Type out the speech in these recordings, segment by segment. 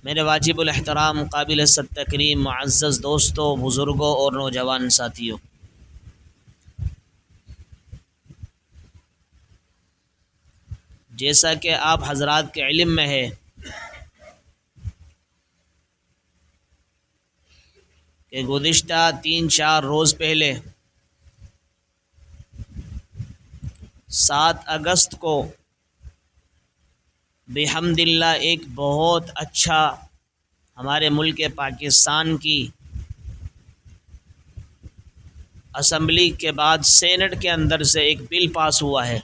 میرے واجب الاحترام قابل تکریم معزز دوستوں، بزرگوں اور نوجوان ساتھیوں، جیسا کہ آپ حضرات کے علم میں ہے کہ گزشتہ 3-4 روز پہلے 7 اگست کو بحمد اللہ ایک بہت اچھا ہمارے ملک پاکستان کی اسمبلی کے بعد سینٹ کے اندر سے ایک بل پاس ہوا ہے،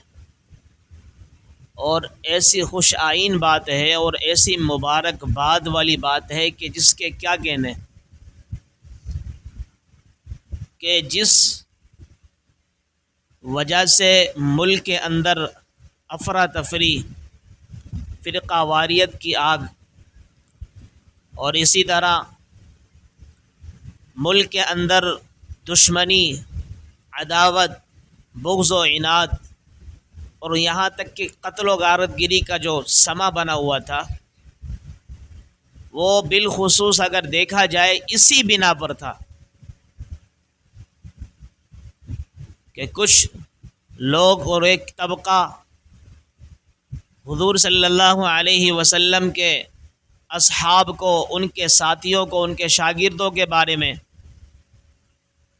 اور ایسی خوش آئین بات ہے اور ایسی مبارک باد والی بات ہے کہ جس کے کیا کہنے، کہ جس وجہ سے ملک کے اندر افراتفری، فرقہ واریت کی آگ، اور اسی طرح ملک کے اندر دشمنی، عداوت، بغض و عناد، اور یہاں تک کہ قتل و غارت گری کا جو سما بنا ہوا تھا، وہ بالخصوص اگر دیکھا جائے اسی بنا پر تھا کہ کچھ لوگ اور ایک طبقہ حضور صلی اللہ علیہ وسلم کے اصحاب کو، ان کے ساتھیوں کو، ان کے شاگردوں کے بارے میں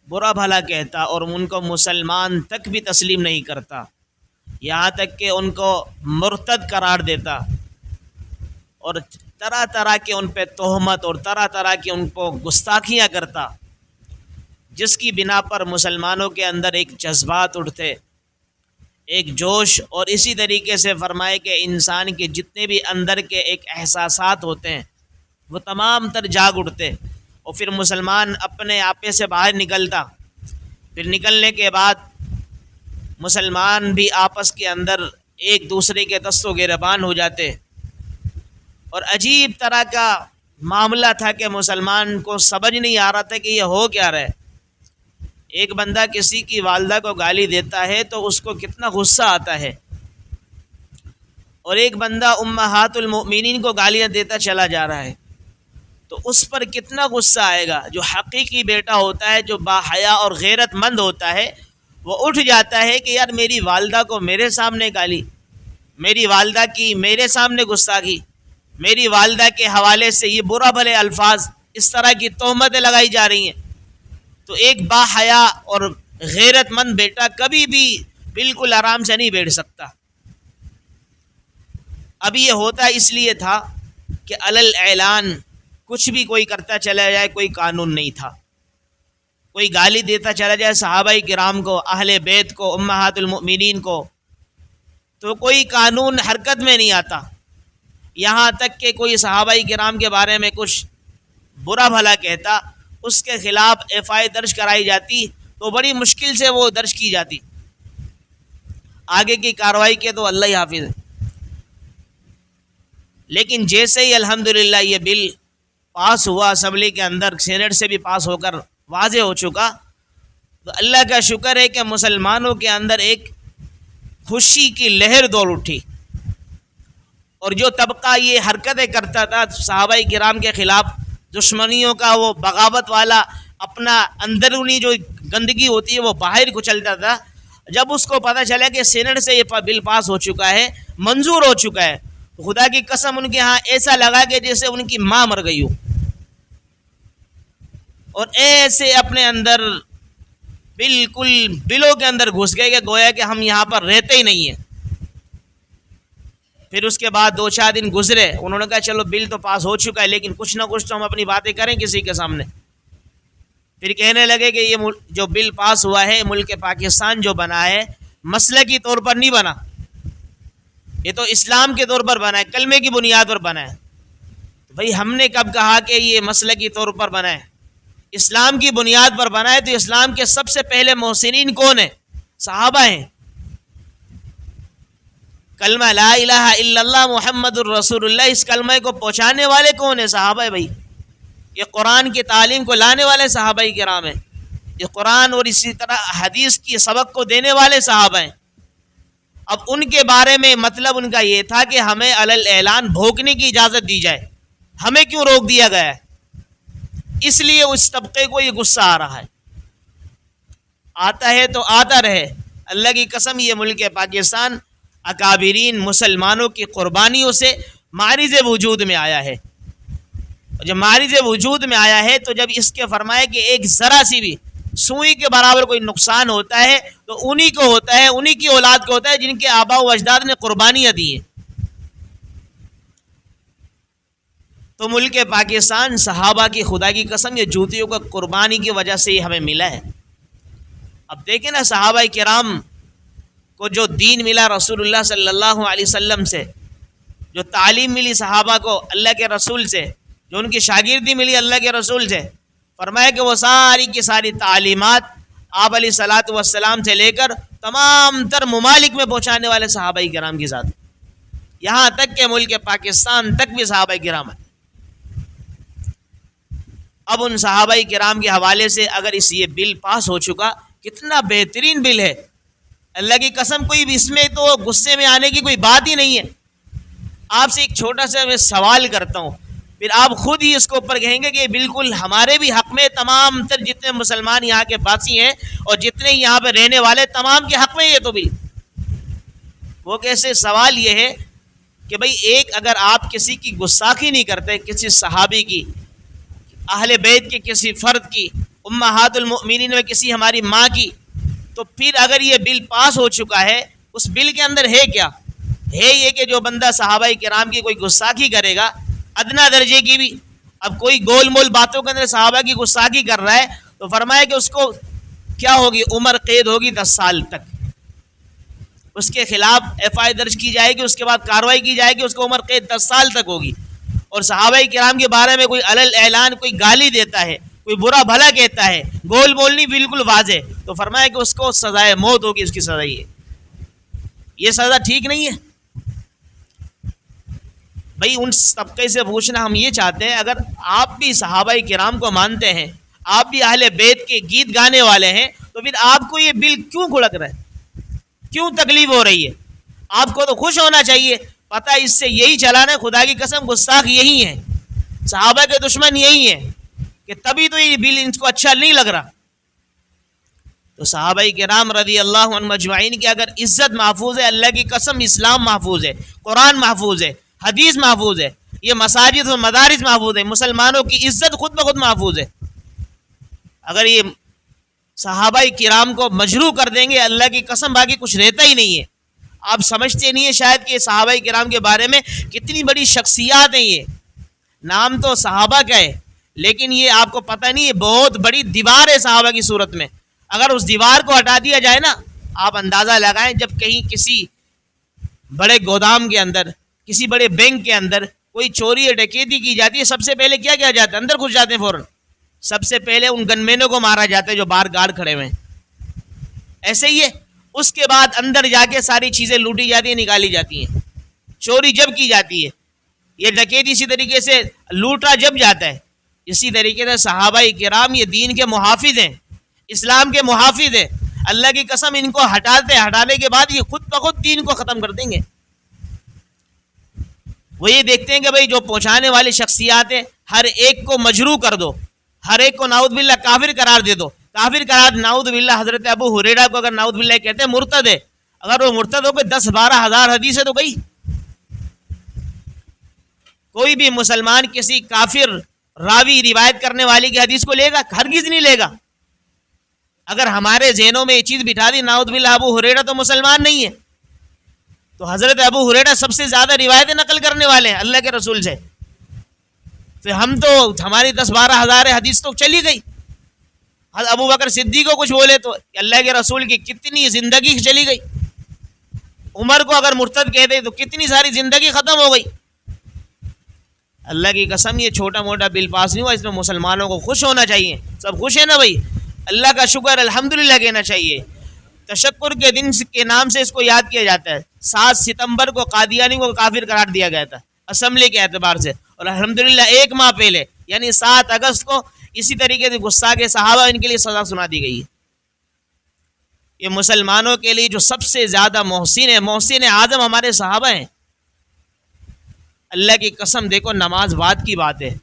برا بھلا کہتا اور ان کو مسلمان تک بھی تسلیم نہیں کرتا، یہاں تک کہ ان کو مرتد قرار دیتا، اور طرح طرح کے ان پہ تہمت اور طرح طرح کی ان کو گستاخیاں کرتا، جس کی بنا پر مسلمانوں کے اندر ایک جذبات اٹھتے، ایک جوش، اور اسی طریقے سے فرمائے کہ انسان کے جتنے بھی اندر کے ایک احساسات ہوتے ہیں وہ تمام تر جاگ اٹھتے، اور پھر مسلمان اپنے آپے سے باہر نکلتا، پھر نکلنے کے بعد مسلمان بھی آپس کے اندر ایک دوسرے کے دست و گریبان ہو جاتے، اور عجیب طرح کا معاملہ تھا کہ مسلمان کو سمجھ نہیں آ رہا تھا کہ یہ ہو کیا رہا ہے۔ ایک بندہ کسی کی والدہ کو گالی دیتا ہے تو اس کو کتنا غصہ آتا ہے، اور ایک بندہ امہات المؤمنین کو گالیاں دیتا چلا جا رہا ہے تو اس پر کتنا غصہ آئے گا۔ جو حقیقی بیٹا ہوتا ہے، جو باحیا اور غیرت مند ہوتا ہے، وہ اٹھ جاتا ہے کہ یار میری والدہ کو میرے سامنے گالی، میری والدہ کی میرے سامنے گستاخی، میری والدہ کے حوالے سے یہ برا بھلے الفاظ، اس طرح کی تہمتیں لگائی جا رہی ہیں، تو ایک باحیا اور غیرت مند بیٹا کبھی بھی بالکل آرام سے نہیں بیٹھ سکتا۔ اب یہ ہوتا اس لیے تھا کہ علل اعلان کچھ بھی کوئی کرتا چلا جائے، کوئی قانون نہیں تھا، کوئی گالی دیتا چلا جائے صحابہ کرام کو، اہل بیت کو، امہات المؤمنین کو، تو کوئی قانون حرکت میں نہیں آتا، یہاں تک کہ کوئی صحابہ کرام کے بارے میں کچھ برا بھلا کہتا، اس کے خلاف ایف آئی درج کرائی جاتی تو بڑی مشکل سے وہ درج کی جاتی، آگے کی کارروائی کے تو اللہ ہی حافظ ہے۔ لیکن جیسے ہی الحمدللہ یہ بل پاس ہوا اسمبلی کے اندر، سینٹ سے بھی پاس ہو کر واضح ہو چکا، تو اللہ کا شکر ہے کہ مسلمانوں کے اندر ایک خوشی کی لہر دوڑ اٹھی، اور جو طبقہ یہ حرکتیں کرتا تھا صحابہ کرام کے خلاف، دشمنیوں کا وہ بغاوت والا، اپنا اندرونی جو گندگی ہوتی ہے وہ باہر کچلتا تھا، جب اس کو پتہ چلا کہ سینٹ سے یہ بل پاس ہو چکا ہے، منظور ہو چکا ہے، خدا کی قسم ان کے ہاں ایسا لگا کہ جیسے ان کی ماں مر گئی ہو، اور ایسے اپنے اندر بالکل بلوں کے اندر گھس گئے کہ گویا کہ ہم یہاں پر رہتے ہی نہیں ہیں۔ پھر اس کے بعد 2-4 دن گزرے، انہوں نے کہا چلو بل تو پاس ہو چکا ہے لیکن کچھ نہ کچھ تو ہم اپنی باتیں کریں کسی کے سامنے۔ پھر کہنے لگے کہ یہ جو بل پاس ہوا ہے ملک پاکستان جو بنا ہے مسلکی طور پر نہیں بنا، یہ تو اسلام کے طور پر بنا ہے، کلمے کی بنیاد پر بنا ہے۔ تو بھئی ہم نے کب کہا کہ یہ مسلکی طور پر بنا ہے؟ اسلام کی بنیاد پر بنا ہے، تو اسلام کے سب سے پہلے محسنین کون ہیں؟ صحابہ ہیں۔ کلمہ لا الہ الا اللہ محمد الرسول اللہ، اس کلمہ کو پہنچانے والے کون ہیں؟ صحابہ ہیں بھائی۔ یہ قرآن کی تعلیم کو لانے والے صحابہ کرام ہیں، یہ قرآن اور اسی طرح حدیث کی سبق کو دینے والے صحابہ ہیں۔ اب ان کے بارے میں مطلب ان کا یہ تھا کہ ہمیں علل اعلان بھونکنے کی اجازت دی جائے، ہمیں کیوں روک دیا گیا ہے؟ اس لیے اس طبقے کو یہ غصہ آ رہا ہے. آتا ہے تو آتا رہے. اللہ کی قسم یہ ملک پاکستان اکابرین مسلمانوں کی قربانیوں سے معرض وجود میں آیا ہے. جب معرض وجود میں آیا ہے تو جب اس کے فرمائے کہ ایک ذرا سی بھی سوئی کے برابر کوئی نقصان ہوتا ہے تو انہی کو ہوتا ہے, انہی کی اولاد کو ہوتا ہے جن کے آباء و اجداد نے قربانیاں دی ہیں. تو ملک پاکستان صحابہ کی خدا کی قسم یہ جوتیوں کا قربانی کی وجہ سے یہ ہمیں ملا ہے. اب دیکھیں نا صحابہ کرام کو جو دین ملا رسول اللہ صلی اللہ علیہ وسلم سے, جو تعلیم ملی صحابہ کو اللہ کے رسول سے, جو ان کی شاگردی ملی اللہ کے رسول سے, فرمایا کہ وہ ساری کی ساری تعلیمات آپ علیہ الصلوۃ والسلام سے لے کر تمام تر ممالک میں پہنچانے والے صحابہ کرام کی ذات, یہاں تک کہ ملک پاکستان تک بھی صحابہ کرام ہیں. اب ان صحابہ کرام کے حوالے سے اگر یہ بل پاس ہو چکا, کتنا بہترین بل ہے. اللہ کی قسم کوئی بھی اس میں تو غصے میں آنے کی کوئی بات ہی نہیں ہے. آپ سے ایک چھوٹا سا میں سوال کرتا ہوں, پھر آپ خود ہی اس کو اوپر کہیں گے کہ بالکل ہمارے بھی حق میں, تمام تر جتنے مسلمان یہاں کے باسی ہیں اور جتنے یہاں پہ رہنے والے تمام کے حق میں یہ تو بل. وہ کیسے؟ سوال یہ ہے کہ بھئی ایک اگر آپ کسی کی گستاخی نہیں کرتے, کسی صحابی کی, اہل بیت کے کسی فرد کی, امہات المؤمنین میں کسی ہماری ماں کی, تو پھر اگر یہ بل پاس ہو چکا ہے اس بل کے اندر ہے کیا؟ ہے یہ کہ جو بندہ صحابہ کرام کی کوئی گستاخی کرے گا ادنا درجے کی بھی, اب کوئی گول مول باتوں کے اندر صحابہ کی گستاخی کر رہا ہے تو فرمایا کہ اس کو کیا ہوگی؟ عمر قید ہوگی 10 سال تک. اس کے خلاف ایف آئی درج کی جائے گی, اس کے بعد کارروائی کی جائے گی, اس کو عمر قید 10 سال تک ہوگی. اور صحابہ کرام کے بارے میں کوئی علل اعلان کوئی گالی دیتا ہے, کوئی برا بھلا کہتا ہے, گول بولنی بالکل واضح, تو فرمایا کہ اس کو سزائے موت ہوگی. اس کی سزا یہ سزا ٹھیک نہیں ہے. بھئی ان طبقے سے پوچھنا ہم یہ چاہتے ہیں, اگر آپ بھی صحابہ کرام کو مانتے ہیں, آپ بھی اہل بیت کے گیت گانے والے ہیں, تو پھر آپ کو یہ بل کیوں کھڑک رہا ہے, کیوں تکلیف ہو رہی ہے؟ آپ کو تو خوش ہونا چاہیے. پتہ اس سے یہی چلانا ہے, خدا کی قسم گستاخ یہی ہیں, صحابہ کے دشمن یہی ہیں, کہ تبھی تو یہ بل ان کو اچھا نہیں لگ رہا. تو صحابہ کرام رضی اللہ عنہم اجمعین کی اگر عزت محفوظ ہے, اللہ کی قسم اسلام محفوظ ہے, قرآن محفوظ ہے, حدیث محفوظ ہے, یہ مساجد و مدارس محفوظ ہے, مسلمانوں کی عزت خود بخود محفوظ ہے. اگر یہ صحابہ کرام کو مجروح کر دیں گے, اللہ کی قسم باقی کچھ رہتا ہی نہیں ہے. آپ سمجھتے نہیں ہیں شاید کہ صحابہ کرام کے بارے میں کتنی بڑی شخصیات ہیں. یہ نام تو صحابہ کا ہے, لیکن یہ آپ کو پتہ نہیں, یہ بہت بڑی دیوار ہے صحابہ کی صورت میں. اگر اس دیوار کو ہٹا دیا جائے نا, آپ اندازہ لگائیں, جب کہیں کسی بڑے گودام کے اندر, کسی بڑے بینک کے اندر کوئی چوری یا ڈکیتی کی جاتی ہے, سب سے پہلے کیا کیا جاتا ہے؟ اندر گھس جاتے ہیں فوراً. سب سے پہلے ان گن مینوں کو مارا جاتا ہے جو باہر گارڈ کھڑے ہوئے ہیں. ایسے ہی ہے. اس کے بعد اندر جا کے ساری چیزیں لوٹی جاتی ہیں, نکالی جاتی ہیں. چوری جب کی جاتی ہے, یہ ڈکیتی اسی طریقے سے لوٹا جب جاتا ہے. اسی طریقے سے صحابہ کرام یہ دین کے محافظ ہیں, اسلام کے محافظ ہیں. اللہ کی قسم ان کو ہٹانے کے بعد یہ خود بخود دین کو ختم کر دیں گے. وہ یہ دیکھتے ہیں کہ بھئی جو پہنچانے والی شخصیات ہیں, ہر ایک کو مجروح کر دو, ہر ایک کو نعوذ باللہ کافر قرار دے دو. کافر قرار نعوذ باللہ حضرت ابو ہریرہ کو اگر نعوذ باللہ کہتے ہیں مرتد ہے, اگر وہ مرتد ہو کے 10-12 ہزار حدیث ہے تو گئی. کوئی بھی مسلمان کسی کافر راوی روایت کرنے والی کی حدیث کو لے گا؟ ہرگز نہیں لے گا. اگر ہمارے ذہنوں میں یہ چیز بٹھا دی نعوذ باللہ ابو ہریرہ تو مسلمان نہیں ہے, تو حضرت ابو ہریرہ سب سے زیادہ روایتیں نقل کرنے والے ہیں اللہ کے رسول سے, پھر ہم تو ہماری 10-12 ہزار حدیث تو چلی گئی. ابو بکر صدیق کو کچھ بولے تو اللہ کے رسول کی کتنی زندگی چلی گئی. عمر کو اگر مرتد کہہ دے تو کتنی ساری زندگی ختم ہو گئی. اللہ کی قسم یہ چھوٹا موٹا بل پاس نہیں ہوا, اس میں مسلمانوں کو خوش ہونا چاہیے. سب خوش ہیں نا بھائی؟ اللہ کا شکر الحمدللہ کہنا چاہیے. تشکر کے دن کے نام سے اس کو یاد کیا جاتا ہے. 7 ستمبر کو قادیانی کو کافر قرار دیا گیا تھا اسمبلی کے اعتبار سے, اور الحمدللہ 1 ماہ پہلے یعنی 7 اگست کو اسی طریقے سے گستاخ صحابہ ان کے لیے سزا سنا دی گئی ہے. یہ مسلمانوں کے لیے جو سب سے زیادہ محسن ہے, محسن اعظم ہمارے صحابہ ہیں. اللہ کی قسم دیکھو، نماز بعد کی بات ہے،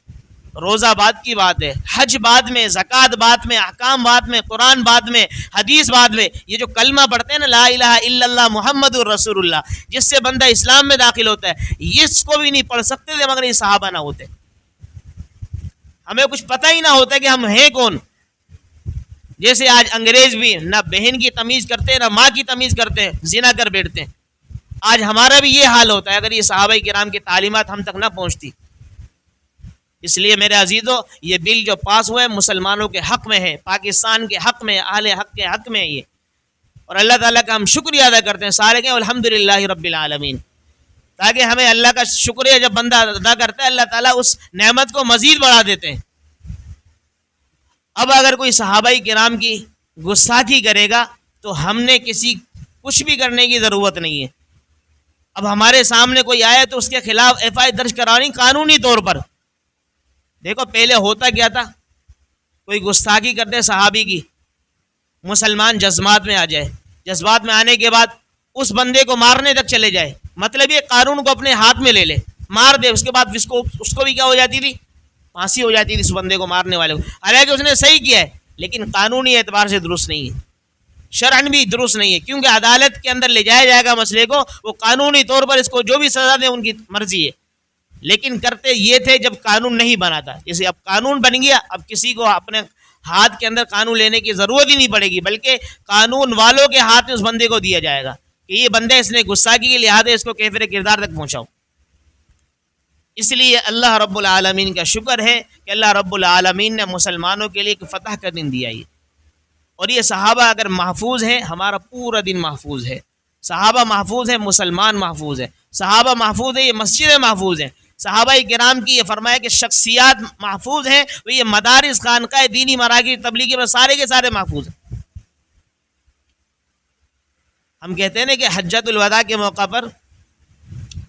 روزہ بعد کی بات ہے، حج بعد میں، زکوٰۃ بعد میں، احکام بعد میں، قرآن بعد میں، حدیث بعد میں. یہ جو کلمہ پڑھتے ہیں نا، لا الہ الا اللہ محمد الرسول اللہ، جس سے بندہ اسلام میں داخل ہوتا ہے، اس کو بھی نہیں پڑھ سکتے تھے مگر یہ صحابہ نہ ہوتے. ہمیں کچھ پتہ ہی نہ ہوتا کہ ہم ہیں کون. جیسے آج انگریز بھی نہ بہن کی تمیز کرتے ہیں، نہ ماں کی تمیز کرتے ہیں، زنا کر بیٹھتے ہیں. آج ہمارا بھی یہ حال ہوتا ہے اگر یہ صحابہ کرام کی تعلیمات ہم تک نہ پہنچتی. اس لیے میرے عزیزو، یہ بل جو پاس ہوا ہے مسلمانوں کے حق میں ہے، پاکستان کے حق میں، اہل حق کے حق میں ہے یہ. اور اللہ تعالیٰ کا ہم شکریہ ادا کرتے ہیں سارے کہ الحمدللہ رب العالمین. تاکہ ہمیں اللہ کا شکریہ جب بندہ ادا کرتا ہے، اللہ تعالیٰ اس نعمت کو مزید بڑھا دیتے ہیں. اب اگر کوئی صحابہ کرام کی گستاخی کرے گا تو ہم نے کچھ بھی کرنے کی ضرورت نہیں ہے. اب ہمارے سامنے کوئی آئے تو اس کے خلاف ایف آئی درج کرانی قانونی طور پر. دیکھو پہلے ہوتا کیا تھا، کوئی گستاخی کرتے صحابی کی، مسلمان جذبات میں آ جائے، جذبات میں آنے کے بعد اس بندے کو مارنے تک چلے جائے. مطلب یہ قانون کو اپنے ہاتھ میں لے لے، مار دے. اس کے بعد اس کو بھی کیا ہو جاتی تھی، پھانسی ہو جاتی تھی اس بندے کو مارنے والے کو. حالانکہ اس نے صحیح کیا ہے لیکن قانونی اعتبار سے درست نہیں ہے، شرعن بھی درست نہیں ہے، کیونکہ عدالت کے اندر لے جایا جائے گا مسئلے کو. وہ قانونی طور پر اس کو جو بھی سزا دے ان کی مرضی ہے. لیکن کرتے یہ تھے جب قانون نہیں بنا تھا. جیسے اب قانون بن گیا، اب کسی کو اپنے ہاتھ کے اندر قانون لینے کی ضرورت ہی نہیں پڑے گی، بلکہ قانون والوں کے ہاتھ میں اس بندے کو دیا جائے گا کہ یہ بندہ اس نے گستاخی کے لحاظ اس کو کیفر کردار تک پہنچاؤ. اس لیے اللہ رب العالمین کا شکر ہے کہ اللہ رب العالمین نے مسلمانوں کے لیے ایک فتح کا دن دیا. اور یہ صحابہ اگر محفوظ ہیں، ہمارا پورا دن محفوظ ہے. صحابہ محفوظ ہیں، مسلمان محفوظ ہے. صحابہ محفوظ ہیں، یہ مسجدیں محفوظ ہیں. صحابہ کرام کی یہ فرمایا کہ شخصیات محفوظ ہیں، تو یہ مدارس، خانقاہ دینی، مراکز تبلیغی میں سارے کے سارے محفوظ ہیں. ہم کہتے ہیں نا کہ حجۃ الوداع کے موقع پر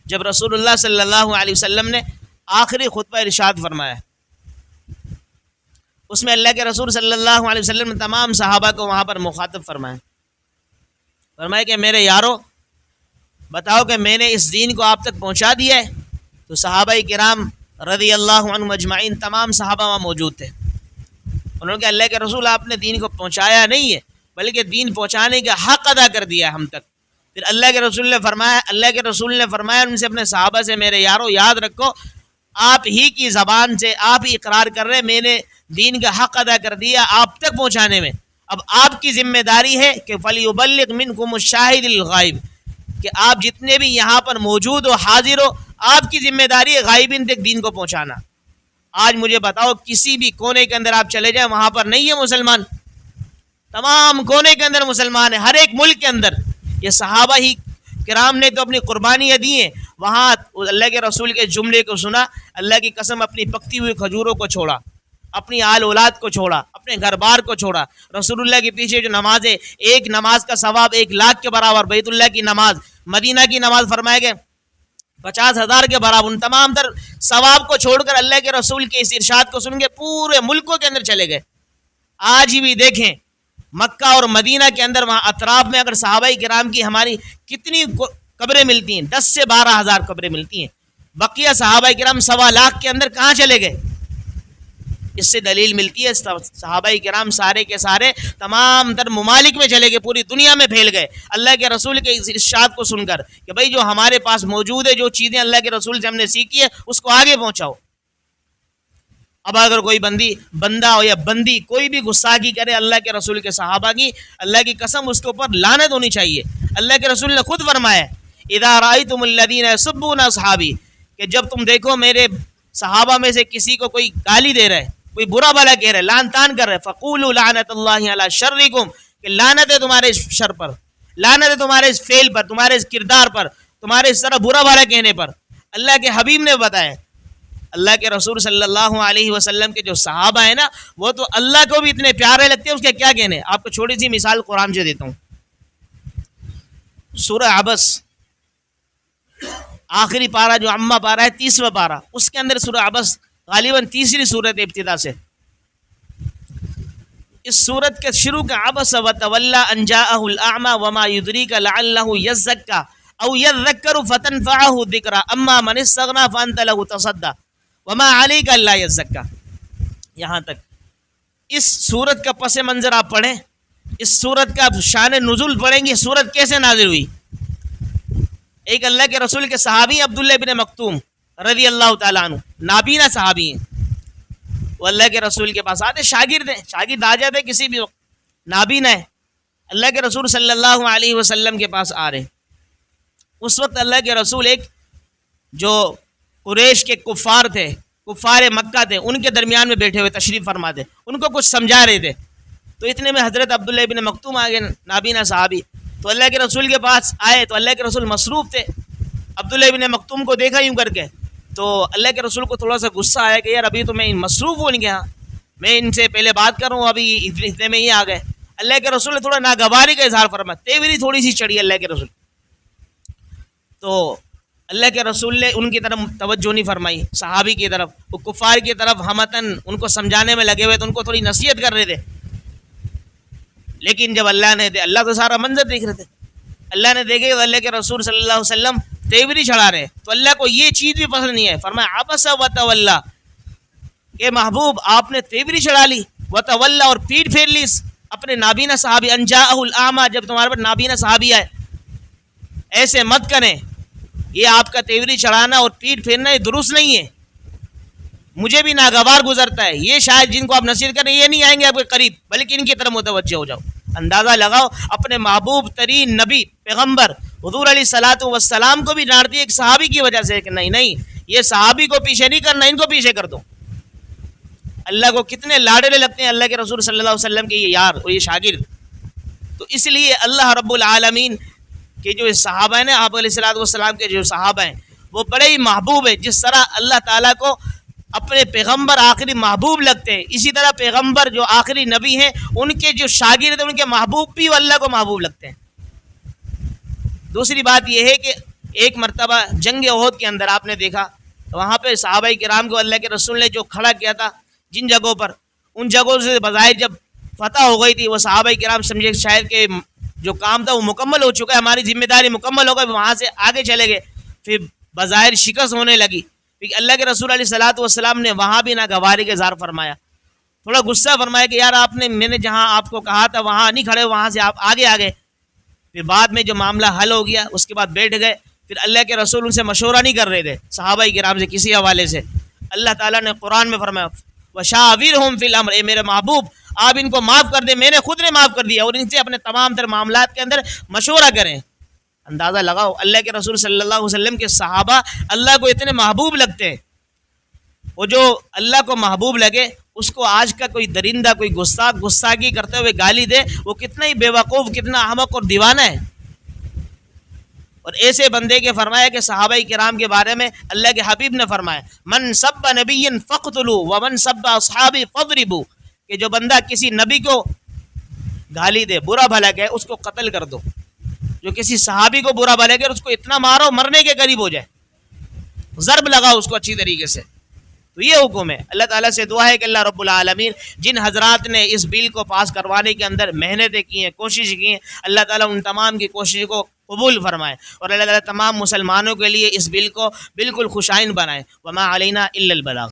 جب رسول اللہ صلی اللہ علیہ وسلم نے آخری خطبہ ارشاد فرمایا، اس میں اللہ کے رسول صلی اللہ علیہ وسلم نے تمام صحابہ کو وہاں پر مخاطب فرمایا کہ میرے یارو، بتاؤ کہ میں نے اس دین کو آپ تک پہنچا دیا ہے. تو صحابہ کرام رضی اللہ عنہم اجمعین، تمام صحابہ وہاں موجود تھے. انہوں نے کہا اللہ کے رسول، آپ نے دین کو پہنچایا نہیں ہے بلکہ دین پہنچانے کا حق ادا کر دیا ہم تک. پھر اللہ کے رسول نے فرمایا ان سے، اپنے صحابہ سے، میرے یارو یاد رکھو، آپ ہی کی زبان سے آپ ہی اقرار کر رہے میں نے دین کا حق ادا کر دیا آپ تک پہنچانے میں. اب آپ کی ذمہ داری ہے کہ فَلْيُبَلِّغْ مِنْكُمُ الشَّاهِدِ الْغَائِبِ، کہ آپ جتنے بھی یہاں پر موجود ہو، حاضر ہو، آپ کی ذمہ داری ہے غائبین تک دین کو پہنچانا. آج مجھے بتاؤ، کسی بھی کونے کے اندر آپ چلے جائیں، وہاں پر نہیں ہے مسلمان؟ تمام کونے کے اندر مسلمان ہیں، ہر ایک ملک کے اندر. یہ صحابہ ہی کرام نے تو اپنی قربانیاں دی ہیں. وہاں اللہ کے رسول کے جملے کو سنا، اللہ کی قسم اپنی پکتی ہوئی کھجوروں کو چھوڑا، اپنی آل اولاد کو چھوڑا، اپنے گھر بار کو چھوڑا. رسول اللہ کے پیچھے جو نماز ہے، ایک نماز کا ثواب 1,00,000 کے برابر. بیت اللہ کی نماز، مدینہ کی نماز فرمائے گئے 50,000 کے برابر. ان تمام تر ثواب کو چھوڑ کر اللہ کے رسول کے اس ارشاد کو سن کے پورے ملکوں کے اندر چلے گئے. آج بھی دیکھیں مکہ اور مدینہ کے اندر، وہاں اطراف میں اگر صحابہ کرام کی ہماری کتنی قبریں ملتی ہیں، 10 سے 12,000 قبریں ملتی ہیں. بقیہ صحابہ کرام 1,00,000 کے اندر کہاں چلے گئے؟ اس سے دلیل ملتی ہے صحابہ کرام سارے کے سارے تمام تر ممالک میں چلے گئے، پوری دنیا میں پھیل گئے اللہ کے رسول کے اس ارشاد کو سن کر کہ بھائی جو ہمارے پاس موجود ہے، جو چیزیں اللہ کے رسول سے ہم نے سیکھی ہے، اس کو آگے پہنچاؤ. اب اگر کوئی بندہ ہو یا بندی کوئی بھی گستاخی کرے اللہ کے رسول کے صحابہ کی، اللہ کی قسم اس کے اوپر لعنت ہونی چاہیے. اللہ کے رسول نے خود فرمایا اذا رأیتم الذین یسبون اصحابی، کہ جب تم دیکھو میرے صحابہ میں سے کسی کو کوئی گالی دے رہا ہے، کوئی برا بھلا کہہ رہا ہے، لعن تان کر رہا ہے، فقولوا لعنت اللہ علی شرکم، کہ لعنت ہے تمہارے اس شر پر، لعنت ہے تمہارے اس فعل پر، تمہارے اس کردار پر، تمہارے اس طرح برا بھلا کہنے پر. اللہ کے حبیب نے بتایا. اللہ کے رسول صلی اللہ علیہ وسلم کے جو صحابہ ہیں نا، وہ تو اللہ کو بھی اتنے پیارے لگتے ہیں، اس کے کیا کہنے. آپ کو چھوٹی سی مثال قرآن سے دیتا ہوں. سورہ عبس آخری پارہ جو عمہ پارہ ہے، 30واں پارہ، اس کے اندر سورہ عبس غالباً تیسری صورت ابتدا سے. اس صورت کے شروع کا عبس وتولی ان جاءہ الاعمی وما یدریک لعلہ یزکا، او یذکر فتنفعہ الذکری اما من استغنی فانت لہ تصدی وما علیک الا یزکا. یہاں تک اس سورت کا پس منظر آپ پڑھیں, اس سورت کا شان نزول پڑھیں گے. سورت کیسے نازل ہوئی؟ ایک اللہ کے رسول کے صحابی عبداللہ بن مکتوم رضی اللہ تعالیٰ عنہ, نابینا صحابی ہیں. وہ اللہ کے رسول کے پاس آتے, شاگرد ہیں, شاگرد آ جاتے کسی بھی وقت, نابینا ہے. اللہ کے رسول صلی اللہ علیہ وسلم کے پاس آ رہے. اس وقت اللہ کے رسول ایک جو قریش کے کفار تھے, کفار مکہ تھے, ان کے درمیان میں بیٹھے ہوئے تشریف فرما تھے, ان کو کچھ سمجھا رہے تھے. تو اتنے میں حضرت عبداللہ بن مکتوم آ گئے, نابینا صحابی. تو اللہ کے رسول کے پاس آئے تو اللہ کے رسول مصروف تھے. عبداللہ بن مکتوم کو دیکھا یوں کر کے, تو اللہ کے رسول کو تھوڑا سا غصہ آیا کہ یار ابھی تو میں مصروف ہوں ان کے ہاں, میں ان سے پہلے بات کروں, ابھی اتنے میں ہی آ گئے. اللہ کے رسول نے تھوڑا ناگواری کا اظہار فرمایا, تیوری تھوڑی سی چڑھی اللہ کے رسول. تو اللہ کے رسول نے ان کی طرف توجہ نہیں فرمائی, صحابی کی طرف. وہ کفار کی طرف ہمتن ان کو سمجھانے میں لگے ہوئے, تو ان کو تھوڑی نصیحت کر رہے تھے. لیکن جب اللہ تو سارا منظر دیکھ رہے تھے, اللہ نے دیکھے تو اللہ کے رسول صلی اللہ علیہ وسلم تیوری چڑھا رہے, تو اللہ کو یہ چیز بھی پسند نہیں ہے. فرمایا عبس وتولی, کہ محبوب آپ نے تیوری چڑھا لی, وتولی اور پیٹ پھیر لی اپنے نابینا صحابی, ان جاءہ الاعمی, جب تمہارے پر نابینا صحابی آئے. ایسے مت کریں, یہ آپ کا تیوری چڑھانا اور پیٹ پھیرنا یہ درست نہیں ہے, مجھے بھی ناگوار گزرتا ہے. یہ شاید جن کو آپ نصیحت کریں یہ نہیں آئیں گے آپ کے قریب, بلکہ ان کی طرف متوجہ ہو جاؤ. اندازہ لگاؤ, اپنے محبوب ترین نبی پیغمبر حضور علیہ الصلوۃ والسلام کو بھی ڈانٹتی ہے ایک صحابی کی وجہ سے, کہ نہیں یہ صحابی کو پیچھے نہیں کرنا, ان کو پیچھے کر دو. اللہ کو کتنے لاڈلے لگتے ہیں اللہ کے رسول صلی اللہ علیہ وسلم کے یہ یار اور یہ شاگرد. تو اس لیے اللہ رب العالمین کے جو صحابہ ہیں, آپ علیہ الصلوۃ والسلام کے جو صحابہ ہیں وہ بڑے ہی محبوب ہیں. جس طرح اللہ تعالیٰ کو اپنے پیغمبر آخری محبوب لگتے ہیں, اسی طرح پیغمبر جو آخری نبی ہیں ان کے جو شاگرد ہیں ان کے محبوب بھی اللہ کو محبوب لگتے ہیں. دوسری بات یہ ہے کہ ایک مرتبہ جنگ احد کے اندر آپ نے دیکھا, وہاں پہ صحابہ کرام کو اللہ کے رسول نے جو کھڑا کیا تھا جن جگہوں پر, ان جگہوں سے بظاہر جب فتح ہو گئی تھی, وہ صحابہ کرام سمجھے شاید کہ جو کام تھا وہ مکمل ہو چکا ہے, ہماری ذمہ داری مکمل ہو گئی, وہاں سے آگے چلے گئے. پھر بظاہر شکست ہونے لگی. پھر اللہ کے رسول علیہ الصلوۃ والسلام نے وہاں بھی ناگواری کا اظہار فرمایا, تھوڑا غصہ فرمایا کہ یار آپ نے, میں نے جہاں آپ کو کہا تھا وہاں نہیں کھڑے, وہاں سے آپ آگے آ گئے. پھر بعد میں جو معاملہ حل ہو گیا اس کے بعد بیٹھ گئے. پھر اللہ کے رسول ان سے مشورہ نہیں کر رہے تھے صحابہ کرام سے کسی حوالے سے. اللہ تعالیٰ نے قرآن میں فرمایا وشاورہم فی الامر, اے میرے محبوب آپ ان کو معاف کر دیں, میں نے خود نے معاف کر دیا, اور ان سے اپنے تمام تر معاملات کے اندر مشورہ کریں. اندازہ لگاؤ اللہ کے رسول صلی اللہ علیہ وسلم کے صحابہ اللہ کو اتنے محبوب لگتے ہیں. وہ جو اللہ کو محبوب لگے اس کو آج کا کوئی درندہ, کوئی گستاخی کرتے ہوئے گالی دے, وہ کتنا ہی بے وقوف, کتنا احمق اور دیوانہ ہے. اور ایسے بندے کے فرمایا کہ صحابہ کرام کے بارے میں اللہ کے حبیب نے فرمایا من سب نبی فقتلوا ومن سب اصحابی فضربوا, کہ جو بندہ کسی نبی کو گالی دے, برا بھلا کہے, اس کو قتل کر دو. جو کسی صحابی کو برا بھلا کہے اس کو اتنا مارو مرنے کے قریب ہو جائے, ضرب لگاؤ اس کو اچھی طریقے سے. تو یہ حکم ہے. اللہ تعالیٰ سے دعا ہے کہ اللہ رب العالمین جن حضرات نے اس بل کو پاس کروانے کے اندر محنتیں کی ہیں, کوشش کی ہیں, اللہ تعالیٰ ان تمام کی کوشش کو قبول فرمائے, اور اللہ تعالیٰ تمام مسلمانوں کے لیے اس بل کو بالکل خوشائن بنائے. وما علینا الا البلاغ.